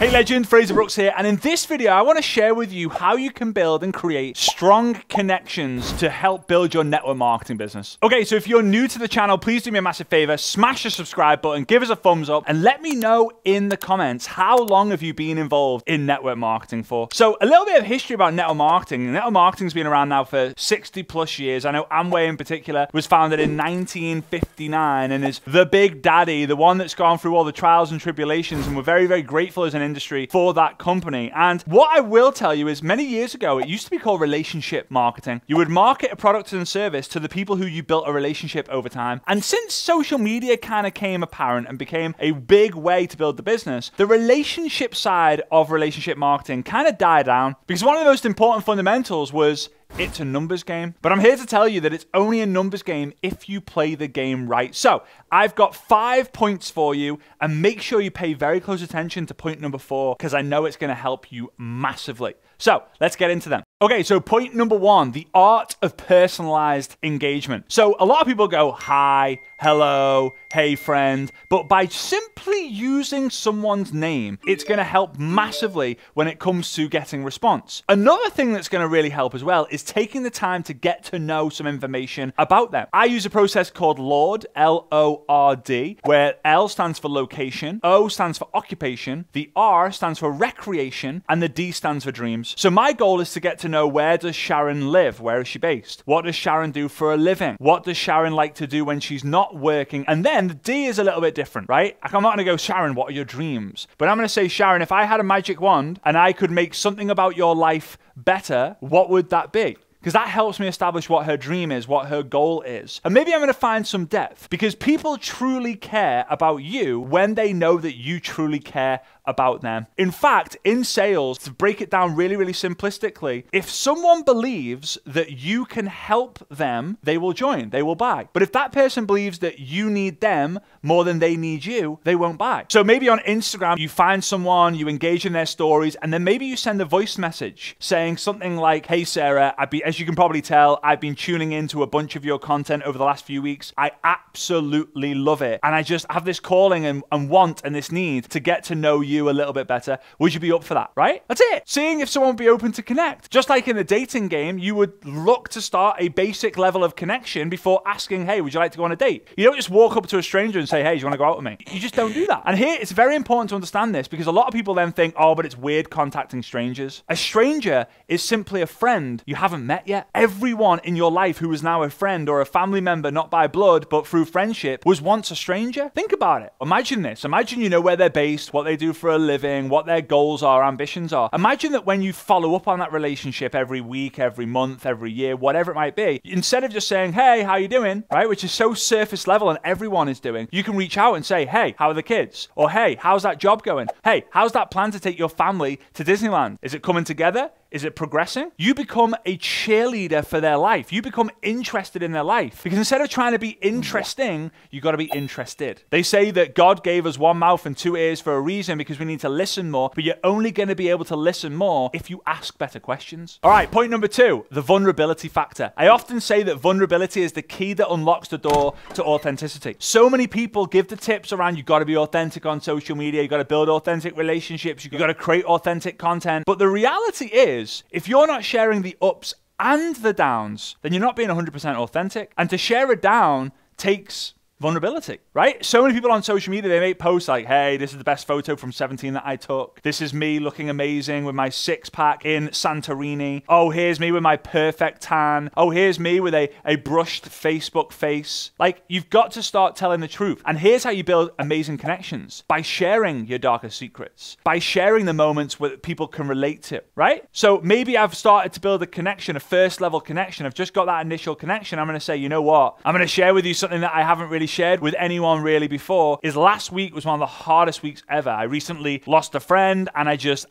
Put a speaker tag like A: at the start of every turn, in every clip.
A: Hey legend, Fraser Brooks here, and in this video I want to share with you how you can build and create strong connections to help build your network marketing business. Okay, so if you're new to the channel, please do me a massive favor, smash the subscribe button, give us a thumbs up, and let me know in the comments how long have you been involved in network marketing for. So a little bit of history about network marketing. Network marketing's been around now for 60 plus years. I know Amway in particular was founded in 1959 and is the big daddy, the one that's gone through all the trials and tribulations, and we're very, very grateful as an industry for that company. And what I will tell you is many years ago, it used to be called relationship marketing. You would market a product and service to the people who you built a relationship over time. And since social media kind of came apparent and became a big way to build the business, the relationship side of relationship marketing kind of died down because one of the most important fundamentals was it's a numbers game. But I'm here to tell you that it's only a numbers game if you play the game right. So I've got 5 points for you, and make sure you pay very close attention to point number 4 because I know it's going to help you massively. So let's get into them. Okay, so point number 1, the art of personalized engagement. So a lot of people go, hi, hello, hey friend, but by simply using someone's name, it's gonna help massively when it comes to getting response. Another thing that's gonna really help as well is taking the time to get to know some information about them. I use a process called L.O.R.D, L-O-R-D, where L stands for location, O stands for occupation, the R stands for recreation, and the D stands for dreams. So my goal is to get to know, where does Sharon live? Where is she based? What does Sharon do for a living? What does Sharon like to do when she's not working? And then the D is a little bit different, right? I'm not gonna go, Sharon, what are your dreams? But I'm gonna say, Sharon, if I had a magic wand and I could make something about your life better, what would that be? Because that helps me establish what her dream is, what her goal is. And maybe I'm going to find some depth because people truly care about you when they know that you truly care about them. In fact, in sales, to break it down really, really simplistically, if someone believes that you can help them, they will join, they will buy. But if that person believes that you need them more than they need you, they won't buy. So maybe on Instagram, you find someone, you engage in their stories, and then maybe you send a voice message saying something like, hey Sarah, as you can probably tell, I've been tuning into a bunch of your content over the last few weeks. I absolutely love it. And I just have this calling and want and this need to get to know you a little bit better. Would you be up for that, right? That's it. Seeing if someone would be open to connect. Just like in the dating game, you would look to start a basic level of connection before asking, hey, would you like to go on a date? You don't just walk up to a stranger and say, hey, do you want to go out with me? You just don't do that. And here, it's very important to understand this because a lot of people then think, oh, but it's weird contacting strangers. A stranger is simply a friend you haven't met yet. Everyone in your life who is now a friend or a family member, not by blood, but through friendship, was once a stranger. Think about it. Imagine this. Imagine you know where they're based, what they do for a living, what their goals are, ambitions are. Imagine that when you follow up on that relationship every week, every month, every year, whatever it might be, instead of just saying, hey, how you doing, right, which is so surface level and everyone is doing, you can reach out and say, hey, how are the kids? Or hey, how's that job going? Hey, how's that plan to take your family to Disneyland? Is it coming together? Is it progressing? You become a cheerleader for their life. You become interested in their life. Because instead of trying to be interesting, you got to be interested. They say that God gave us one mouth and 2 ears for a reason because we need to listen more, but you're only going to be able to listen more if you ask better questions. All right, point number 2, the vulnerability factor. I often say that vulnerability is the key that unlocks the door to authenticity. So many people give the tips around you got to be authentic on social media, you got to build authentic relationships, you got to create authentic content. But the reality is, if you're not sharing the ups and the downs, then you're not being 100% authentic. And to share a down takes vulnerability, right? So many people on social media, they make posts like, hey, this is the best photo from 17 that I took. This is me looking amazing with my 6-pack in Santorini. Oh, here's me with my perfect tan. Oh, here's me with a brushed Facebook face. Like, you've got to start telling the truth. And here's how you build amazing connections. By sharing your darkest secrets. By sharing the moments where people can relate to, right? So maybe I've started to build a connection, a first level connection. I've just got that initial connection. I'm going to say, you know what? I'm going to share with you something that I haven't really shared with anyone really before. Is last week was one of the hardest weeks ever. I recently lost a friend and I just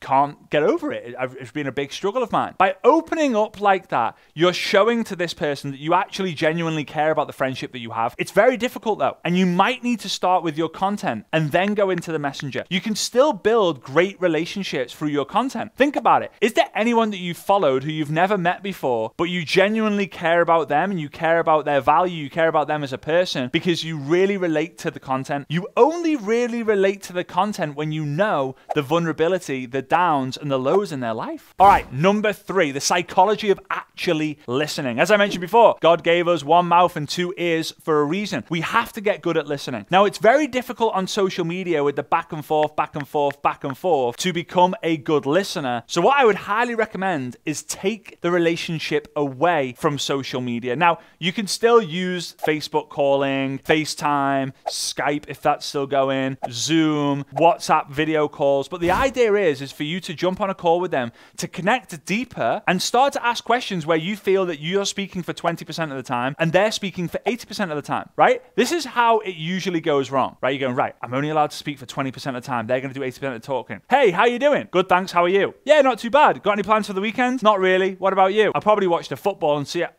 A: can't get over it. It's been a big struggle of mine. By opening up like that, you're showing to this person that you actually genuinely care about the friendship that you have. It's very difficult though, and you might need to start with your content and then go into the messenger. You can still build great relationships through your content. Think about it. Is there anyone that you've followed who you've never met before, but you genuinely care about them and you care about their value, you care about them as a person? person because you really relate to the content. You only really relate to the content when you know the vulnerability, the downs, and the lows in their life. All right, number 3, the psychology of actually listening. As I mentioned before, God gave us one mouth and 2 ears for a reason. We have to get good at listening. Now, it's very difficult on social media with the back and forth, back and forth, back and forth to become a good listener. So what I would highly recommend is take the relationship away from social media. Now, you can still use Facebook calling, FaceTime, Skype if that's still going, Zoom, WhatsApp video calls, but the idea is for you to jump on a call with them, to connect deeper and start to ask questions where you feel that you're speaking for 20% of the time and they're speaking for 80% of the time, right? This is how it usually goes wrong, right? You're going, right, I'm only allowed to speak for 20% of the time. They're going to do 80% of the talking. Hey, how you doing? Good, thanks. How are you? Yeah, not too bad. Got any plans for the weekend? Not really. What about you? I'll probably watch the football and see it.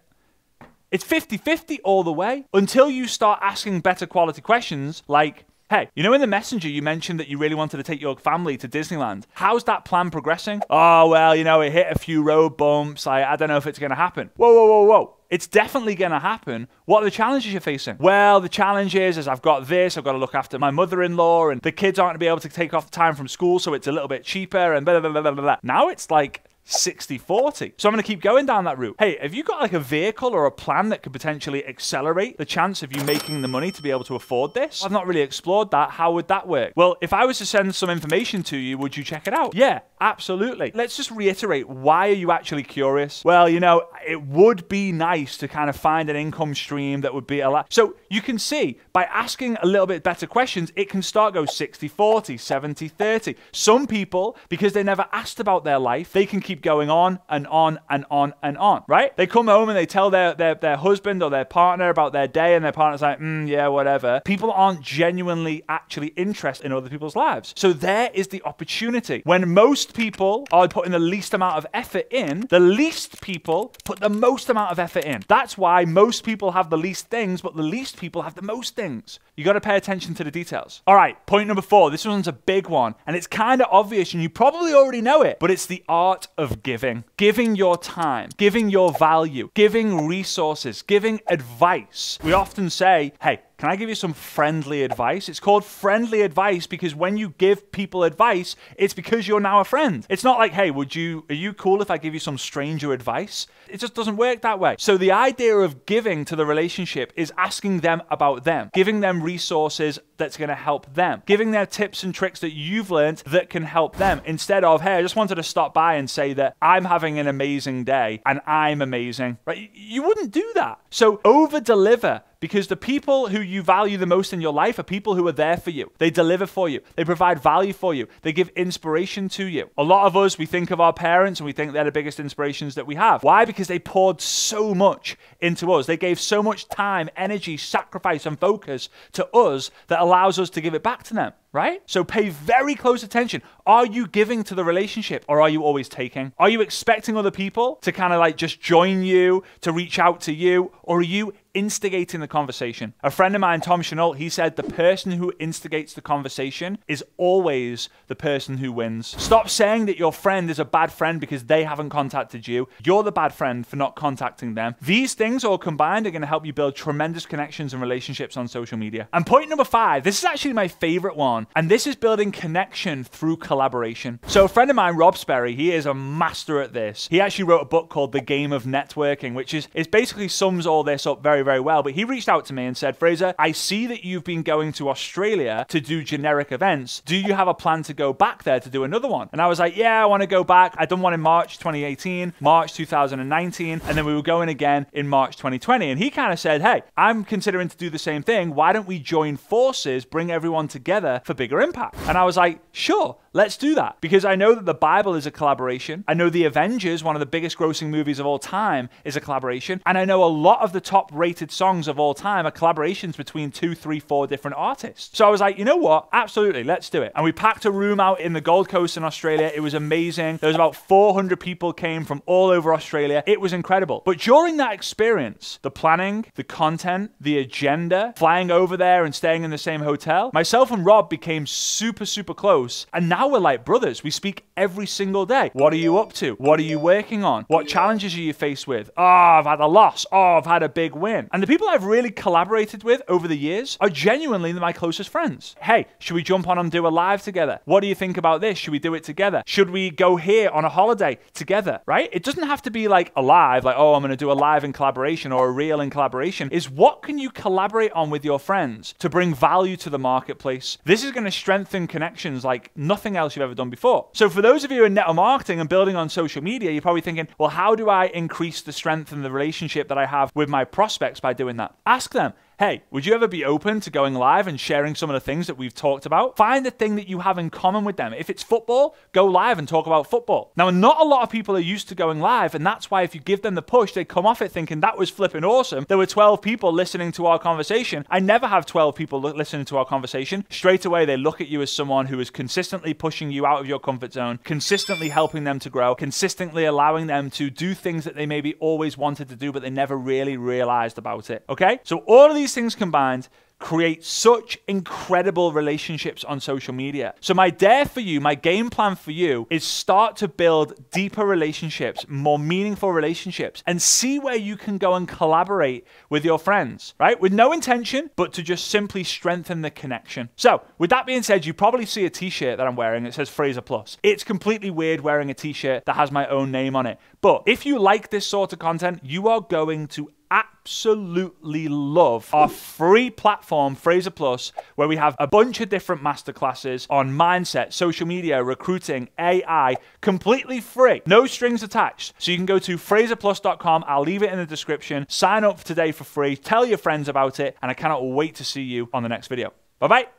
A: It's 50-50 all the way until you start asking better quality questions like, hey, you know in the messenger you mentioned that you really wanted to take your family to Disneyland. How's that plan progressing? Oh, well, you know, it hit a few road bumps. I don't know if it's going to happen. Whoa, whoa, whoa, whoa. It's definitely going to happen. What are the challenges you're facing? Well, the challenge is I've got this, I've got to look after my mother-in-law, and the kids aren't going to be able to take off time from school, so it's a little bit cheaper, and blah, blah, blah, blah, blah. Now it's like 60-40. So I'm going to keep going down that route. Hey, have you got like a vehicle or a plan that could potentially accelerate the chance of you making the money to be able to afford this? I've not really explored that. How would that work? Well, if I was to send some information to you, would you check it out? Yeah, absolutely. Let's just reiterate, why are you actually curious? Well, you know, it would be nice to kind of find an income stream that would be a lot. So you can see by asking a little bit better questions, it can start go 60-40, 70-30. Some people, because they never asked about their life, they can keep going on and on and on and on, right? They come home and they tell their husband or their partner about their day, and their partner's like, yeah, whatever. People aren't genuinely actually interested in other people's lives. So there is the opportunity. When most people are putting the least amount of effort in, the least people put the most amount of effort in. That's why most people have the least things, but the least people have the most things. You got to pay attention to the details. All right, point number 4. This one's a big one, and it's kind of obvious, and you probably already know it, but it's the art of giving. Giving your time, giving your value, giving resources, giving advice. We often say, hey, can I give you some friendly advice? It's called friendly advice because when you give people advice, it's because you're now a friend. It's not like, hey, are you cool if I give you some stranger advice? It just doesn't work that way. So the idea of giving to the relationship is asking them about them, giving them resources that's going to help them, giving them tips and tricks that you've learned that can help them, instead of, hey, I just wanted to stop by and say that I'm having an amazing day and I'm amazing, right? You wouldn't do that. So over deliver. Because the people who you value the most in your life are people who are there for you. They deliver for you. They provide value for you. They give inspiration to you. A lot of us, we think of our parents and we think they're the biggest inspirations that we have. Why? Because they poured so much into us. They gave so much time, energy, sacrifice, and focus to us that allows us to give it back to them, right? So pay very close attention. Are you giving to the relationship, or are you always taking? Are you expecting other people to kind of like just join you, to reach out to you, or are you instigating the conversation? A friend of mine, Tom Chenault, he said the person who instigates the conversation is always the person who wins. Stop saying that your friend is a bad friend because they haven't contacted you. You're the bad friend for not contacting them. These things all combined are going to help you build tremendous connections and relationships on social media. And point number 5, this is actually my favorite one, and this is building connection through collaboration. So a friend of mine, Rob Sperry, he is a master at this. He actually wrote a book called The Game of Networking, which is basically sums all this up very, very well. But he reached out to me and said, Fraser, I see that you've been going to Australia to do generic events. Do you have a plan to go back there to do another one? And I was like, yeah, I want to go back. I'd done one in March 2018, March 2019, and then we were going again in March 2020. And he kind of said, hey, I'm considering to do the same thing. Why don't we join forces, bring everyone together for bigger impact? And I was like, sure, let's do that. Because I know that the Bible is a collaboration. I know The Avengers, one of the biggest grossing movies of all time, is a collaboration. And I know a lot of the top rated songs of all time are collaborations between 2, 3, 4 different artists. So I was like, you know what? Absolutely, let's do it. And we packed a room out in the Gold Coast in Australia. It was amazing. There was about 400 people came from all over Australia. It was incredible. But during that experience, the planning, the content, the agenda, flying over there and staying in the same hotel, myself and Rob became super, super close. And now we're like brothers. We speak every single day. What are you up to? What are you working on? What challenges are you faced with? Oh, I've had a loss. Oh, I've had a big win. brilliant. And the people I've really collaborated with over the years are genuinely my closest friends. Hey, should we jump on and do a live together? What do you think about this? Should we do it together? Should we go here on a holiday together, right? It doesn't have to be like a live, like, oh, I'm going to do a live in collaboration or a reel in collaboration. Is what can you collaborate on with your friends to bring value to the marketplace? This is going to strengthen connections like nothing else you've ever done before. So for those of you in network marketing and building on social media, you're probably thinking, well, how do I increase the strength and the relationship that I have with my prospects by doing that? Ask them, hey, would you ever be open to going live and sharing some of the things that we've talked about? Find the thing that you have in common with them. If it's football, go live and talk about football. Now, not a lot of people are used to going live, and that's why if you give them the push, they come off it thinking that was flipping awesome. There were 12 people listening to our conversation. I never have 12 people listening to our conversation. Straight away, they look at you as someone who is consistently pushing you out of your comfort zone, consistently helping them to grow, consistently allowing them to do things that they maybe always wanted to do, but they never really realized about it. Okay? So all of these things combined create such incredible relationships on social media. So my dare for you, my game plan for you is start to build deeper relationships, more meaningful relationships, and see where you can go and collaborate with your friends, right? With no intention, but to just simply strengthen the connection. So with that being said, you probably see a t-shirt that I'm wearing. It says Fraser Plus. It's completely weird wearing a t-shirt that has my own name on it. But if you like this sort of content, you are going to absolutely love our free platform, Fraser Plus, where we have a bunch of different masterclasses on mindset, social media, recruiting, AI, completely free, no strings attached. So you can go to fraserplus.com. I'll leave it in the description. Sign up today for free. Tell your friends about it. And I cannot wait to see you on the next video. Bye-bye.